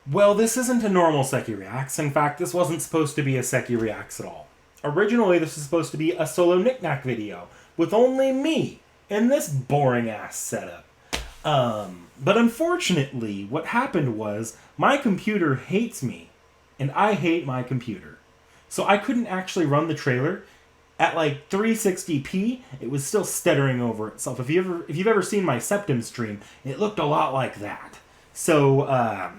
Well, this isn't a normal Sekhie Reacts. In fact, this wasn't supposed to be a Sekhie Reacts at all. Originally, this was supposed to be a solo knickknack video with only me in this boring-ass setup. But unfortunately, what happened was my computer hates me, and I hate my computer. So I couldn't actually run the trailer at like 360p. It was still stuttering over itself. If you've ever seen my Septum stream, it looked a lot like that. So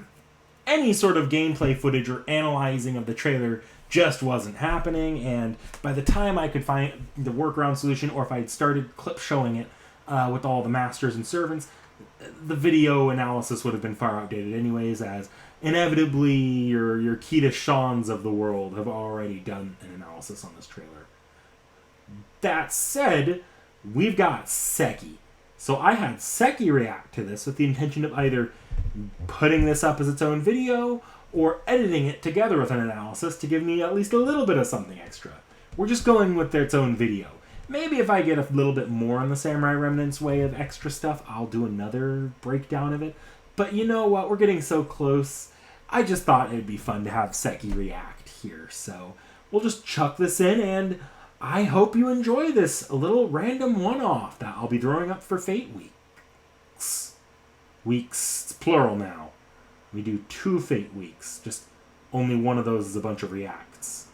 any sort of gameplay footage or analyzing of the trailer just wasn't happening, and by the time I could find the workaround solution, or if I had started clip showing it with all the masters and servants, the video analysis would have been far outdated anyways, as inevitably your T.H.Es of the world have already done an analysis on this trailer. That said, we've got Sekhie. So I had Sekhie react to this with the intention of either putting this up as its own video or editing it together with an analysis to give me at least a little bit of something extra. We're just going with its own video. Maybe if I get a little bit more on the Samurai Remnant's way of extra stuff, I'll do another breakdown of it. But you know what? We're getting so close. I just thought it'd be fun to have Sekhie react here. So we'll just chuck this in, and I hope you enjoy this little random one-off that I'll be throwing up for Fate Weeks. Weeks, it's plural now. We do 2 Fate Weeks. Just only one of those is a bunch of reacts.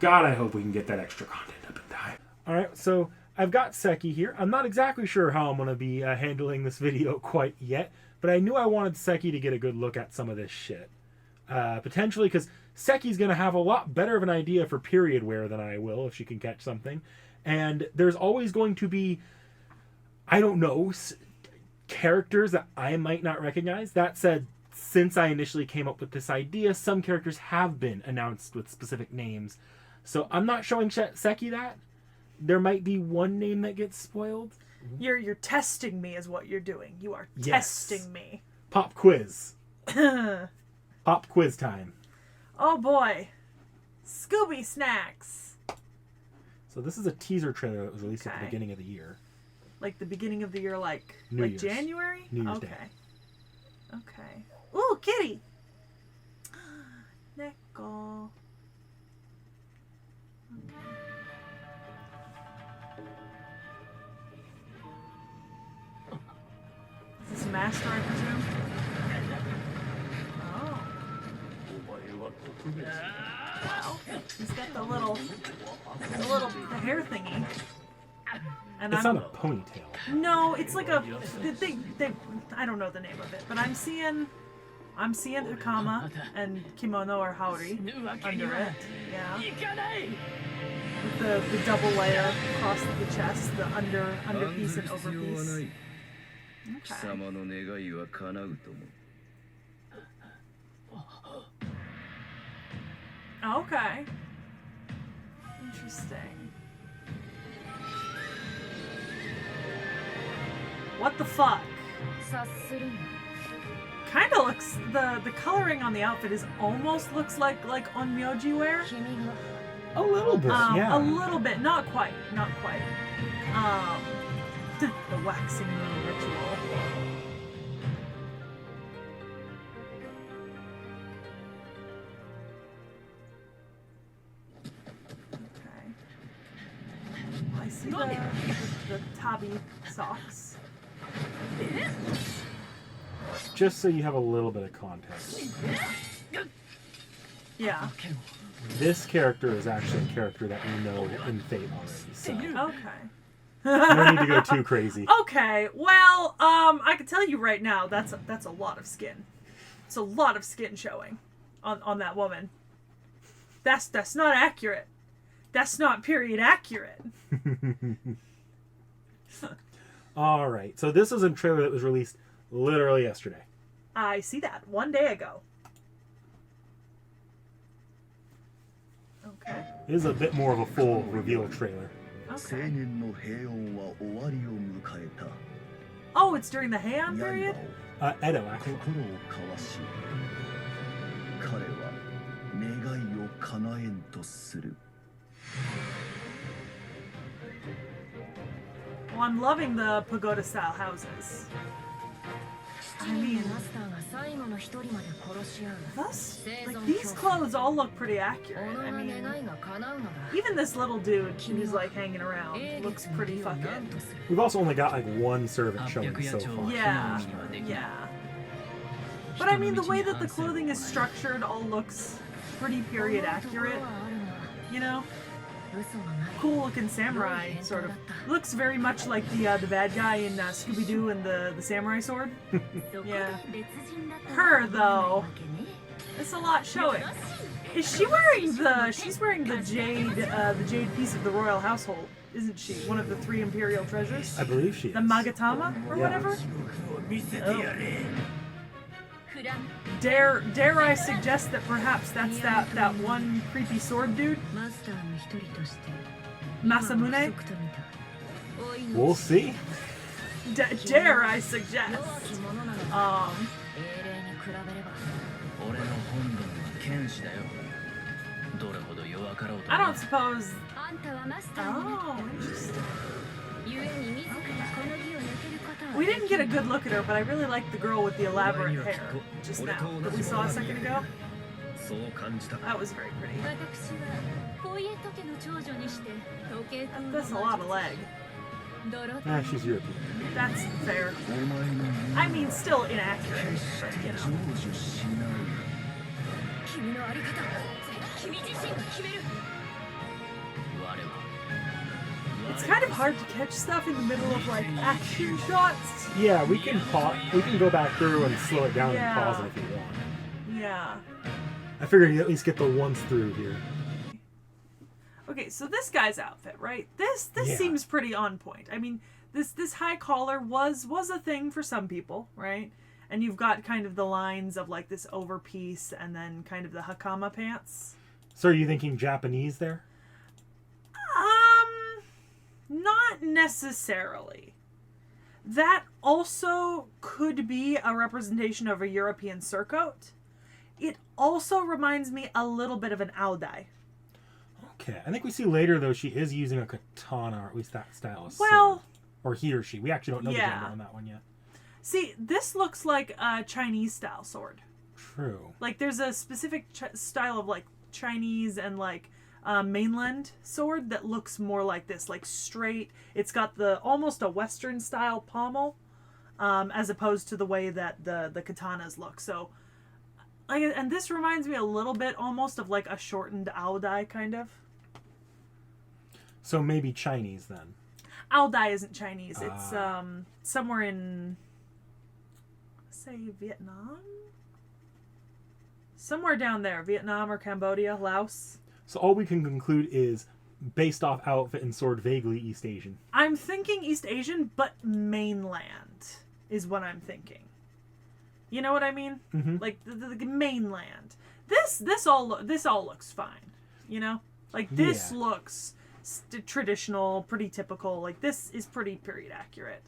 God, I hope we can get that extra content up in time. Alright, so I've got Sekhie here. I'm not exactly sure how I'm going to be handling this video quite yet, but I knew I wanted Sekhie to get a good look at some of this shit. Potentially, because Sekhie's going to have a lot better of an idea for period wear than I will, if she can catch something. And there's always going to be, I don't know, characters that I might not recognize. That said, since I initially came up with this idea, some characters have been announced with specific names. So I'm not showing Sekhie that. There might be one name that gets spoiled. You're testing me is what you're doing. You are testing me. Pop quiz. Pop quiz time. Oh boy. Scooby Snacks. So this is a teaser trailer that was released at the beginning of the year. Like the beginning of the year, like New Year's. January? New Year's Day. Okay. Ooh, kitty. Neko. Okay. Is this a master, I presume? Oh. Wow. He's got the hair thingy. And it's not a ponytail. No, it's like a they I don't know the name of it, but I'm seeing Hakama and kimono or haori under it. Yeah. With the double layer across the chest, the underpiece and overpiece. Okay. Interesting. What the fuck? Kind of looks, the coloring on the outfit is almost looks like on Myoji wear. A little bit, yeah. A little bit, not quite. The waxing moon ritual. Okay. I see the tabi socks. Just so you have a little bit of context. Yeah. This character is actually a character that we know in Fate already. So Okay. you don't need to go too crazy. Okay. Well, I can tell you right now, that's a lot of skin. It's a lot of skin showing on that woman. That's not accurate. That's not period accurate. All right. So this was a trailer that was released literally yesterday. I see that. 1 day ago. Okay. It is a bit more of a full reveal trailer. Okay. Oh, it's during the Heian period? Edo, actually. Well, I'm loving the pagoda-style houses. I mean, these clothes all look pretty accurate. I mean, even this little dude who's like hanging around looks pretty fucking. We've also only got like one servant showing so far. Yeah, yeah. But I mean, the way that the clothing is structured all looks pretty period accurate. You know? Cool looking samurai, sort of. Looks very much like the bad guy in Scooby-Doo and the samurai sword. Yeah. Her, though, it's a lot showing. Is she wearing she's wearing the jade piece of the royal household, isn't she? One of the 3 imperial treasures? I believe she is. The Magatama, or whatever? Oh. Dare I suggest that perhaps that's that one creepy sword dude? Masamune? We'll see. Dare I suggest? I don't suppose. Oh, interesting. We didn't get a good look at her, but I really liked the girl with the elaborate hair just now that we saw a second ago. That was very pretty. That's a lot of leg. Ah, she's European. That's fair. I mean, still inaccurate, but you know. It's kind of hard to catch stuff in the middle of like action shots. Yeah, we can go back through and slow it down and pause it if you want. Yeah. I figured you at least get the once through here. Okay, so this guy's outfit, right? This seems pretty on point. I mean, this high collar was a thing for some people, right? And you've got kind of the lines of like this overpiece and then kind of the hakama pants. So are you thinking Japanese there? Not necessarily. That also could be a representation of a European surcoat. It also reminds me a little bit of an aodai. Okay, I think we see later though she is using a katana, or at least that style of sword. Or he or she. We actually don't know the gender on that one yet. See, this looks like a Chinese style sword. True. Like there's a specific style of like Chinese and like mainland sword that looks more like this, like straight. It's got the almost a Western style pommel, as opposed to the way that the katanas look. So, and this reminds me a little bit almost of like a shortened aodai kind of. So maybe Chinese then. Aodai isn't Chinese. It's somewhere in, say, Vietnam. Somewhere down there, Vietnam or Cambodia, Laos. So all we can conclude is, based off outfit and sword, vaguely East Asian. I'm thinking East Asian, but mainland is what I'm thinking. You know what I mean? Mm-hmm. Like the mainland. This all looks fine. You know, like this looks traditional, pretty typical. Like this is pretty period accurate.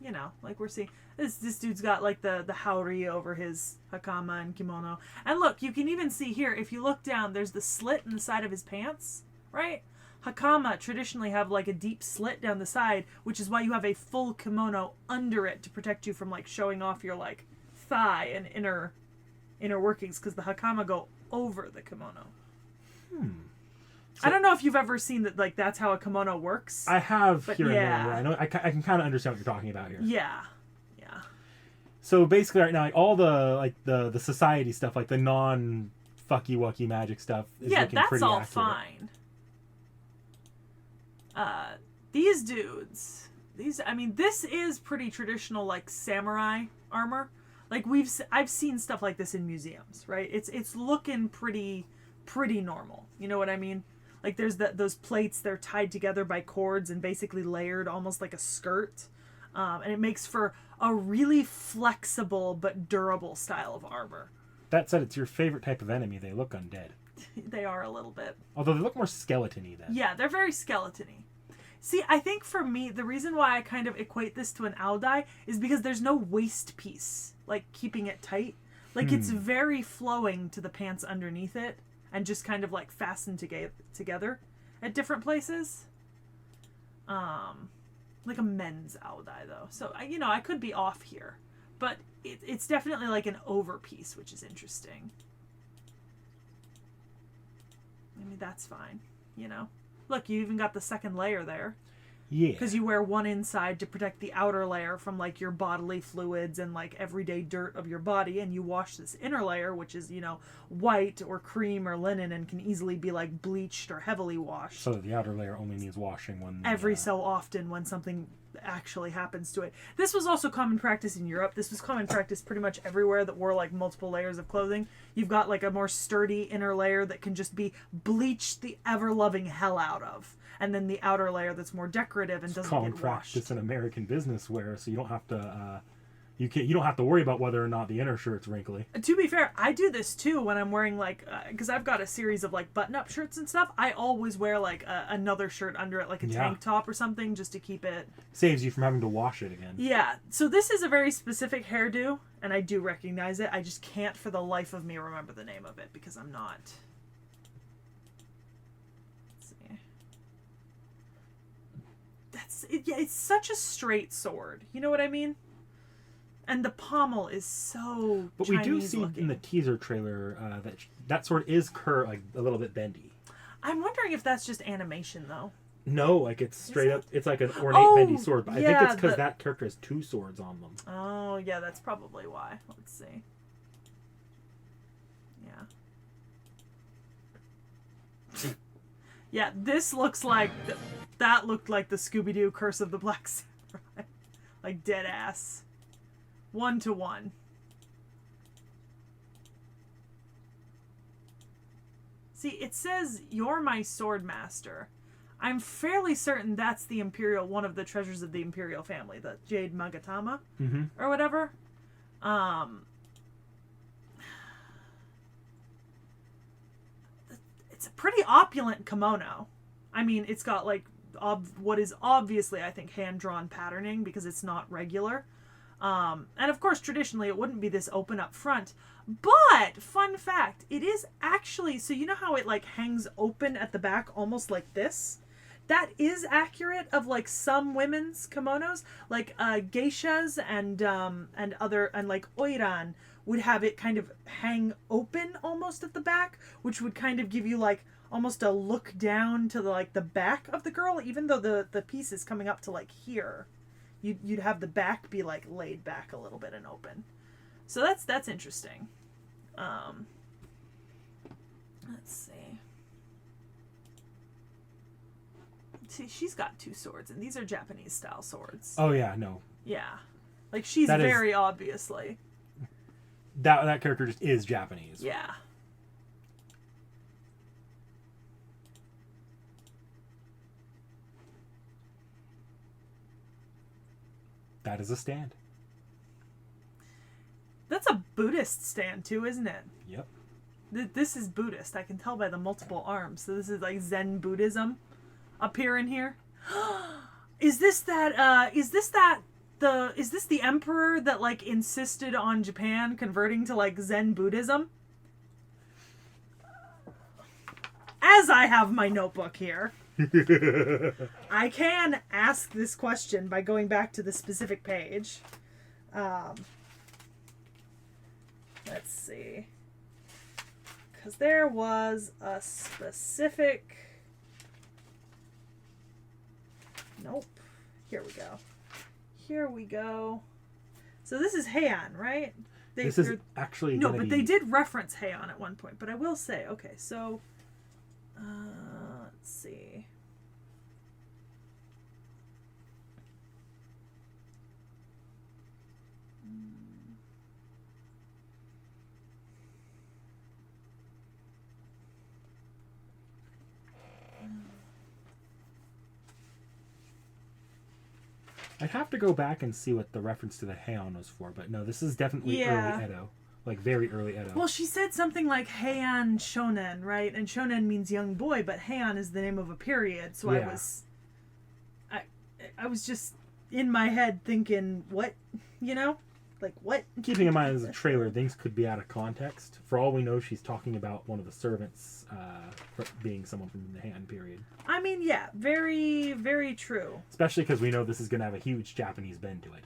You know, like we're seeing this dude's got like the haori over his hakama and kimono. And look, you can even see here, if you look down, there's the slit in the side of his pants, right? Hakama traditionally have like a deep slit down the side, which is why you have a full kimono under it to protect you from like showing off your like thigh and inner workings, because the hakama go over the kimono. So, I don't know if you've ever seen that, like that's how a kimono works. I have here and there. I know. I can kind of understand what you're talking about here. Yeah. So basically, right now, like, all the society stuff, like the non fucky wucky magic stuff, is looking pretty accurate. That's all fine. These dudes, this is pretty traditional, like samurai armor. Like I've seen stuff like this in museums, right? It's looking pretty normal. You know what I mean? Like there's those plates, they're tied together by cords and basically layered almost like a skirt. And it makes for a really flexible but durable style of armor. That said, it's your favorite type of enemy. They look undead. They are a little bit. Although they look more skeleton-y then. Yeah, they're very skeleton-y. See, I think for me, the reason why I kind of equate this to an aodai is because there's no waist piece, like keeping it tight. Like it's very flowing to the pants underneath it and just kind of like fastened together at different places. like a men's aodai though. So I could be off here, but it's definitely like an overpiece, which is interesting. I mean, that's fine, Look, you even got the second layer there. Yeah. Because you wear one inside to protect the outer layer from, like, your bodily fluids and, like, everyday dirt of your body. And you wash this inner layer, which is, white or cream or linen and can easily be, like, bleached or heavily washed. So the outer layer only needs washing when... Every so often when something actually happens to it. This was also common practice in Europe. This was common practice pretty much everywhere that wore, like, multiple layers of clothing. You've got, like, a more sturdy inner layer that can just be bleached the ever-loving hell out of. And then the outer layer that's more decorative and doesn't get washed. It's an American business wear, so you don't have to you don't have to worry about whether or not the inner shirt's wrinkly. To be fair, I do this too when I'm wearing like because I've got a series of like button-up shirts and stuff. I always wear like another shirt under it, like a tank top or something, just to keep it. Saves you from having to wash it again. Yeah. So this is a very specific hairdo, and I do recognize it. I just can't for the life of me remember the name of it because I'm not. It's such a straight sword. You know what I mean? And the pommel is so But Chinese we do see looking. in the teaser trailer that sword is like a little bit bendy. I'm wondering if that's just animation though. No, like it's straight up. It's like an ornate bendy sword. But I think it's because that character has two swords on them. Oh yeah, that's probably why. Let's see. Yeah. Yeah, this looks like that looked like the Scooby-Doo Curse of the Black Samurai. Like dead ass. 1-to-1. See, it says you're my sword master. I'm fairly certain that's the Imperial, one of the treasures of the Imperial family, the Jade Magatama or whatever. It's a pretty opulent kimono. I mean, it's got like what is obviously, I think, hand-drawn patterning because it's not regular. And of course, traditionally, it wouldn't be this open up front. But, fun fact, it is actually, so you know how it like hangs open at the back almost like this? That is accurate of like some women's kimonos, like geishas and like oiran would have it kind of hang open almost at the back, which would kind of give you like almost a look down to the back of the girl, even though the piece is coming up to like here. You'd have the back be like laid back a little bit and open. So that's interesting. Let's see. See, she's got two swords, and these are Japanese style swords. Oh yeah, no. Yeah, like she's very obviously. That character just is Japanese. Yeah. That is a stand. That's a Buddhist stand too, isn't it? Yep. This is Buddhist. I can tell by the multiple arms. So this is like Zen Buddhism up here in here. Is this the emperor that like insisted on Japan converting to like Zen Buddhism? As I have my notebook here, I can ask this question by going back to the specific page. Let's see. Because there was a specific... Nope. Here we go. So this is Heian, right? This is actually no, but they did reference Heian at one point. But I will say, okay, so let's see. I'd have to go back and see what the reference to the Heian was for, but no, this is definitely early Edo. Like, very early Edo. Well, she said something like Heian Shonen, right? And Shonen means young boy, but Heian is the name of a period, so yeah. I was just in my head thinking, what? You know? Like, what? Keeping in mind as a trailer, things could be out of context. For all we know, she's talking about one of the servants being someone from the Han period. I mean, yeah, very, very true. Especially because we know this is going to have a huge Japanese bend to it.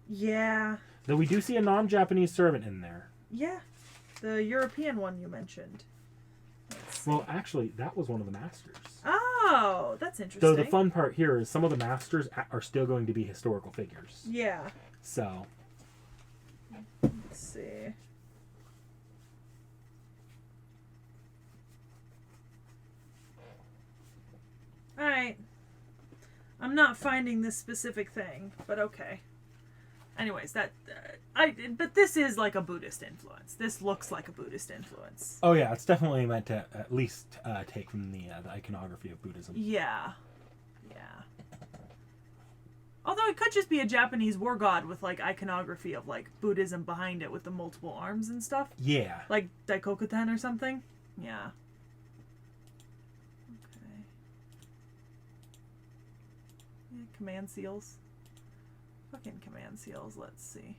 Yeah. Though we do see a non-Japanese servant in there. Yeah. The European one you mentioned. Well, actually, that was one of the masters. Oh, that's interesting. So the fun part here is some of the masters are still going to be historical figures. Yeah. So... Let's see. Alright. I'm not finding this specific thing, but okay. Anyways, but this is like a Buddhist influence. This looks like a Buddhist influence. Oh yeah, it's definitely meant to at least take from the iconography of Buddhism. Yeah. Yeah. Although it could just be a Japanese war god with like iconography of like Buddhism behind it with the multiple arms and stuff. Yeah. Like Daikoku-ten or something. Yeah. Okay. Yeah, command seals. Fucking command seals. Let's see.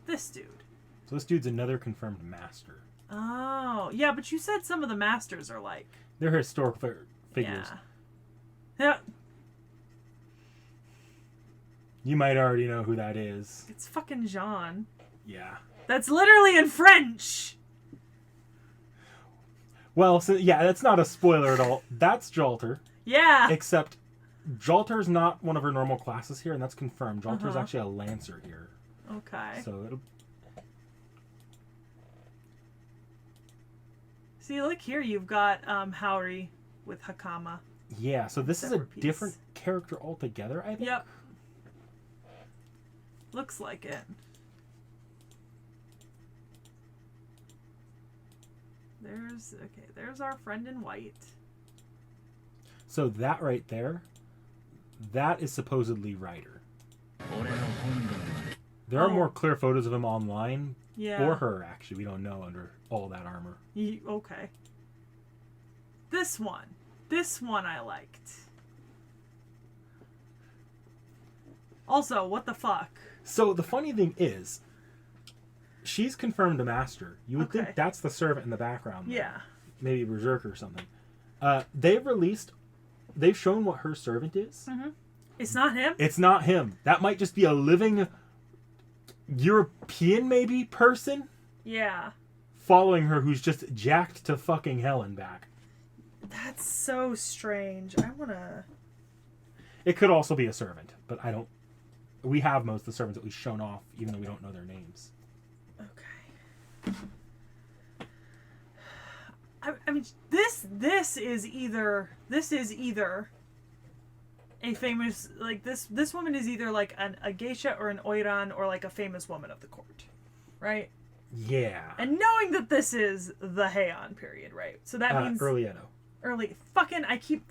This dude. So this dude's another confirmed master. Oh. Yeah, but you said some of the masters are like... They're historical figures. Yeah. You might already know who that is. It's fucking Jean. Yeah. That's literally in French! Well, so, yeah, that's not a spoiler at all. That's Jalter. Yeah. Except Jalter's not one of her normal classes here, and that's confirmed. Jalter's actually a Lancer here. Okay. So it'll... See, look here, you've got Haori with Hakama. Yeah, so this is a Separate piece. different character altogether, I think. Yep. Looks like it. There's our friend in white. So that right there, that is supposedly Ryder. There are more clear photos of him online. Yeah. Or her, actually. We don't know under all that armor. Okay. This one I liked. Also, what the fuck? So the funny thing is, she's confirmed a master. You would think that's the servant in the background. There. Yeah. Maybe Berserker or something. They've shown what her servant is. Mm-hmm. It's not him? It's not him. That might just be a living European, maybe, person? Yeah. Following her, who's just jacked to fucking hell and back. That's so strange. I wanna... It could also be a servant, but I don't... We have most of the servants that we've shown off, even though we don't know their names. Okay. I mean, this is either a famous, like, this woman is either like a geisha or an oiran or like a famous woman of the court, right? Yeah. And knowing that this is the Heian period, right? So that means early Edo. I keep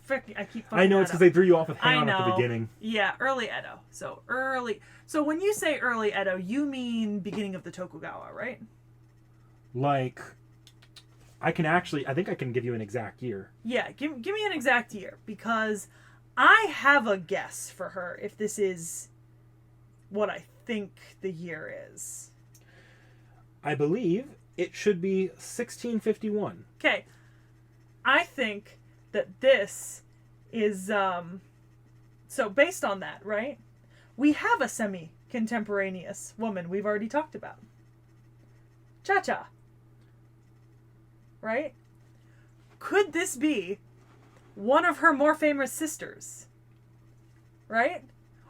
I know, it's because they threw you off with Heian at the beginning. Yeah, early Edo. So when you say early Edo, you mean beginning of the Tokugawa, right? Like, I think I can give you an exact year. Yeah, give me an exact year, because I have a guess for her if this is what I think the year is. I believe it should be 1651. Okay. I think that this is, so based on that, right? We have a semi-contemporaneous woman we've already talked about. Cha-Cha. Right? Could this be one of her more famous sisters? Right?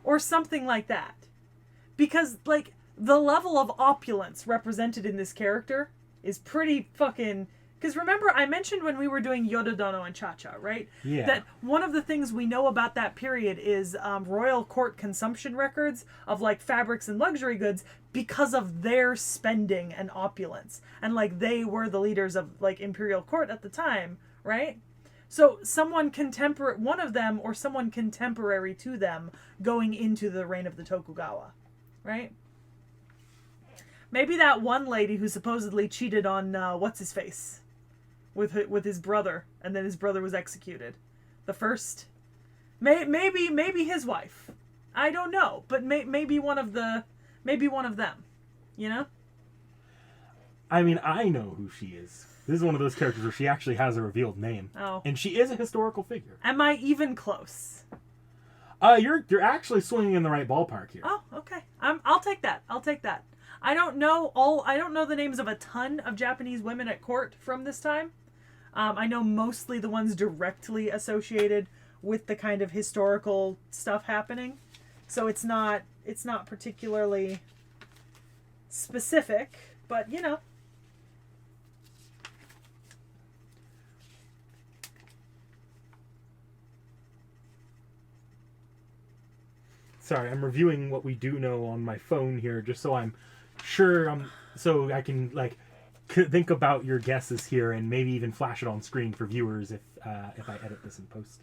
Or something like that. Because, like, the level of opulence represented in this character is pretty fucking... Because remember, I mentioned when we were doing Yododono and Cha-Cha, right? Yeah. That one of the things we know about that period is royal court consumption records of, like, fabrics and luxury goods because of their spending and opulence. And, like, they were the leaders of, like, imperial court at the time, right? So one of them or someone contemporary to them going into the reign of the Tokugawa, right? Maybe that one lady who supposedly cheated on what's-his-face with his brother, and then his brother was executed. The first... Maybe his wife. I don't know, but maybe one of them. You know? I mean, I know who she is. This is one of those characters where she actually has a revealed name. Oh. And she is a historical figure. Am I even close? You're actually swinging in the right ballpark here. Oh, okay. I'll take that. I'll take that. I don't know the names of a ton of Japanese women at court from this time. I know mostly the ones directly associated with the kind of historical stuff happening. So it's not particularly specific, but you know. Sorry, I'm reviewing what we do know on my phone here, just so I'm sure so I can like think about your guesses here and maybe even flash it on screen for viewers if I edit this in post.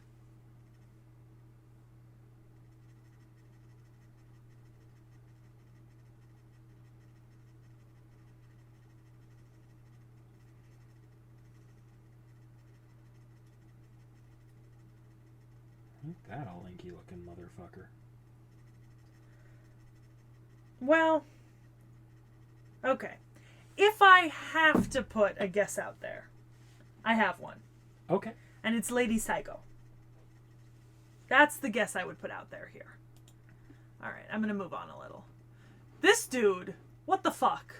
Look at that all lanky looking motherfucker. Well, okay. If I have to put a guess out there, I have one. Okay. And it's Lady Psycho. That's the guess I would put out there here. Alright, I'm gonna move on a little. This dude, what the fuck?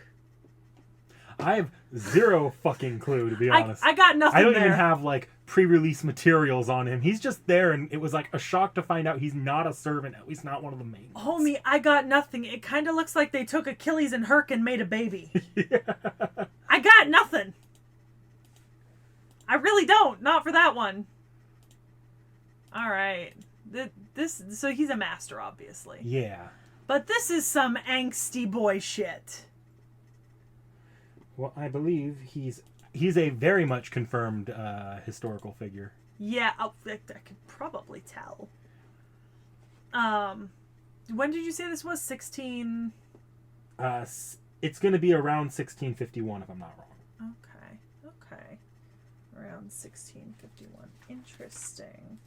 I have zero fucking clue, to be honest. I got nothing. I don't there. even have like pre-release materials on him. He's just there, and it was like a shock to find out he's not a servant, at least not one of the main ones. Homie, I got nothing. It kind of looks like they took Achilles and Herc and made a baby. Yeah. I got nothing. I really don't. Not for that one. All right. So he's a master, obviously. Yeah. But this is some angsty boy shit. Well, I believe he's a very much confirmed historical figure. Yeah, I could probably tell. When did you say this was? 16... It's going to be around 1651, if I'm not wrong. Okay. Around 1651. Interesting.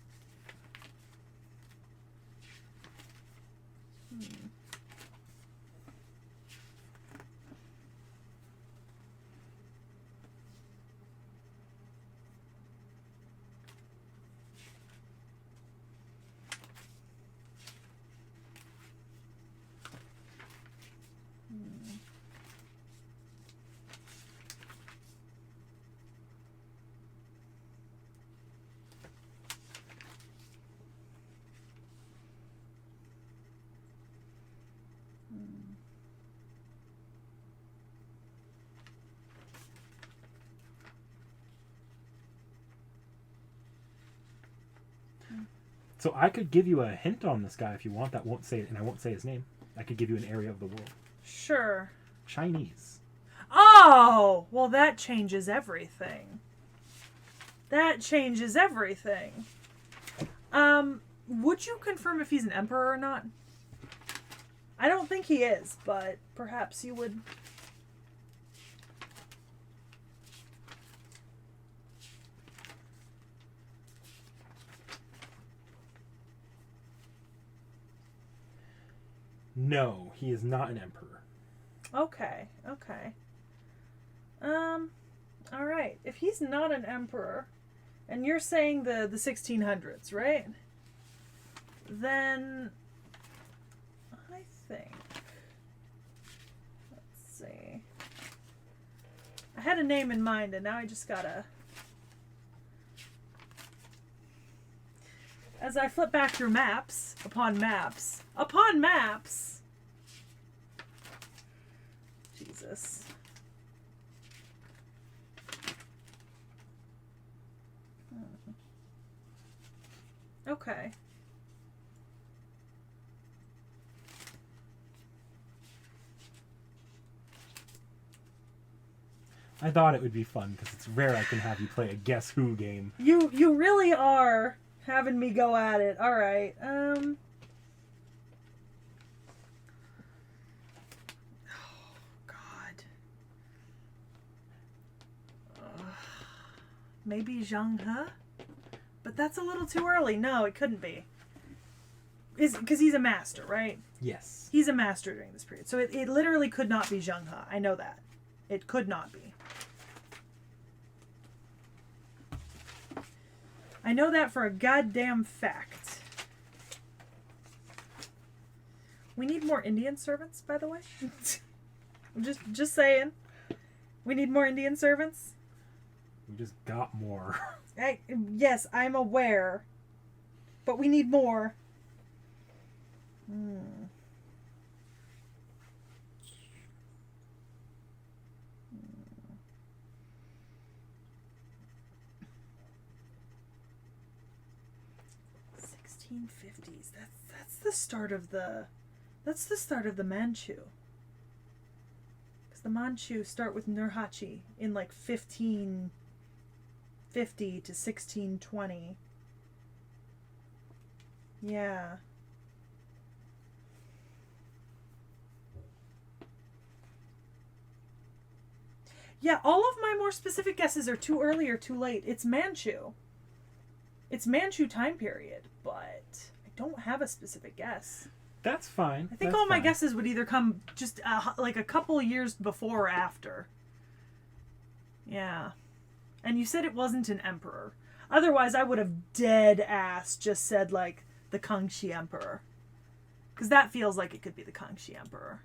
So I could give you a hint on this guy if you want. That won't say it, and I won't say his name. I could give you an area of the world. Sure. Chinese. Oh! Well, that changes everything. That changes everything. Would you confirm if he's an emperor or not? I don't think he is, but perhaps you would... No, he is not an emperor. Okay. Alright. If he's not an emperor, and you're saying the 1600s, right? Then... I think... Let's see... I had a name in mind, and now I just gotta... As I flip back through maps, upon maps... Jesus. Okay. I thought it would be fun because it's rare I can have you play a Guess Who game. You really are having me go at it. All right. Oh God. Maybe Zhang He? But that's a little too early. No, it couldn't be. because he's a master, right? Yes. He's a master during this period. So it literally could not be Zheng He. I know that. It could not be. I know that for a goddamn fact. We need more Indian servants, by the way. just saying. We need more Indian servants. We just got more. Yes, I'm aware. But we need more. 1650s. That's the start of the Manchu. Because the Manchu start with Nurhaci in like 1550 to 1620. Yeah. Yeah, all of my more specific guesses are too early or too late. It's Manchu. It's Manchu time period, but I don't have a specific guess. That's fine. I think all my guesses would either come just like a couple years before or after. Yeah. And you said it wasn't an emperor. Otherwise, I would have dead ass just said like the Kangxi Emperor. Because that feels like it could be the Kangxi Emperor.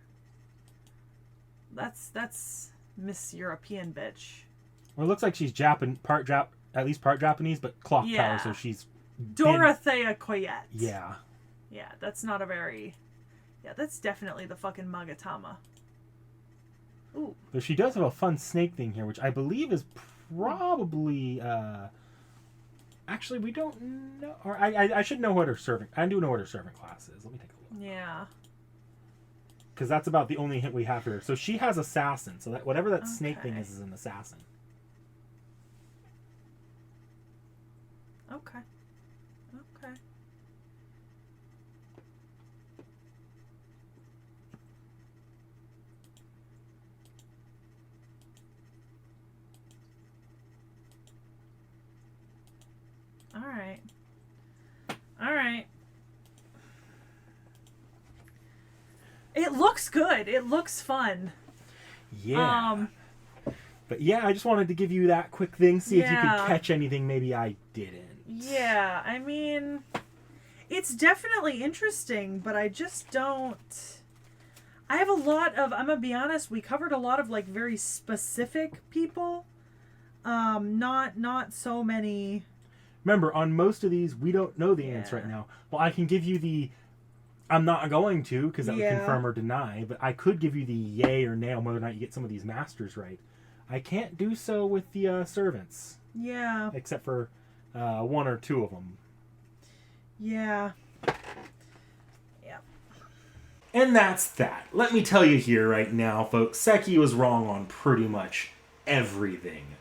That's Miss European bitch. Well, it looks like she's at least part Japanese, but clock tower, so she's Dorothea Coyette. Yeah. Yeah, that's not a very... Yeah, that's definitely the fucking Magatama. Ooh. But she does have a fun snake thing here, which I believe is probably... Actually, we don't know... Or I should know what her servant... I do know what her servant class is. Let me take a look. Yeah. Because that's about the only hint we have here. So she has assassin. So that whatever that snake thing is an assassin. Okay. Okay. All right. All right. It looks good. It looks fun. Yeah. But yeah, I just wanted to give you that quick thing. See if you could catch anything maybe I didn't. Yeah, I mean, it's definitely interesting, but I just don't... I have a lot of... I'm gonna be honest, we covered a lot of, like, very specific people. Not so many... Remember, on most of these, we don't know the answer right now. Well, I can give you the... I'm not going to, because that would confirm or deny, but I could give you the yay or nay on whether or not you get some of these masters right. I can't do so with the servants. Yeah. Except for one or two of them. Yeah. Yep. And that's that. Let me tell you here right now, folks, Sekhie was wrong on pretty much everything.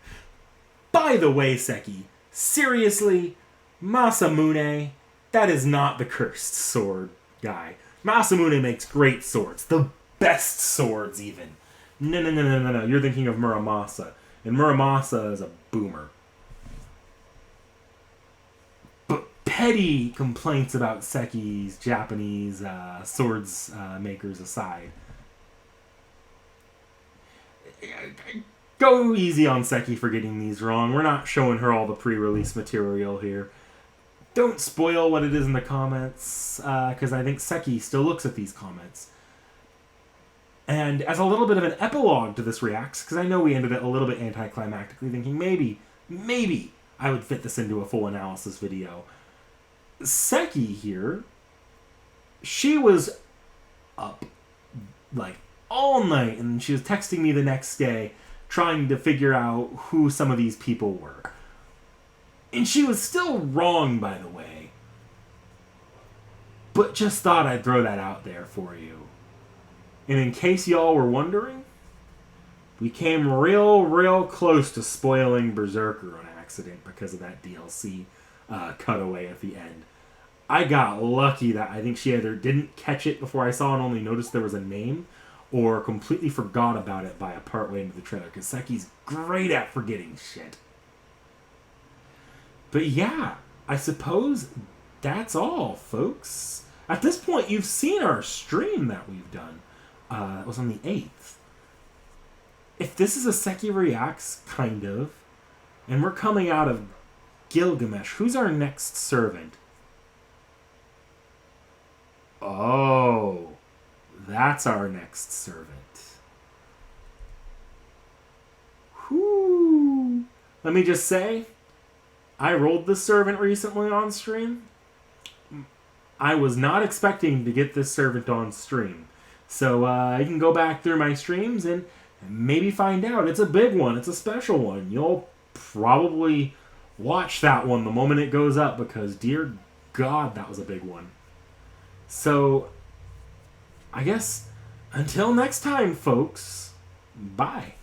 By the way, Sekhie, seriously, Masamune, that is not the cursed sword guy. Masamune makes great swords. The best swords, even. No. You're thinking of Muramasa. And Muramasa is a boomer. But petty complaints about Sekhie's Japanese swords makers aside. Go easy on Sekhie for getting these wrong. We're not showing her all the pre-release material here. Don't spoil what it is in the comments, because I think Sekhie still looks at these comments. And as a little bit of an epilogue to this Reacts, because I know we ended it a little bit anticlimactically, thinking maybe I would fit this into a full analysis video. Sekhie here, she was up like all night, and she was texting me the next day, trying to figure out who some of these people were. And she was still wrong, by the way. But just thought I'd throw that out there for you. And in case y'all were wondering, we came real close to spoiling Berserker on accident because of that DLC cutaway at the end. I got lucky that I think she either didn't catch it before I saw and only noticed there was a name, or completely forgot about it by a part way into the trailer, because Sekhie's great at forgetting shit. But yeah, I suppose that's all, folks. At this point, you've seen our stream that we've done. It was on the 8th. If this is a Sekhie Reacts, kind of, and we're coming out of Gilgamesh, who's our next servant? Oh, that's our next servant. Whoo! Let me just say, I rolled this servant recently on stream. I was not expecting to get this servant on stream. So you can go back through my streams and maybe find out. It's a big one. It's a special one. You'll probably watch that one the moment it goes up because, dear God, that was a big one. So, I guess, until next time, folks, bye.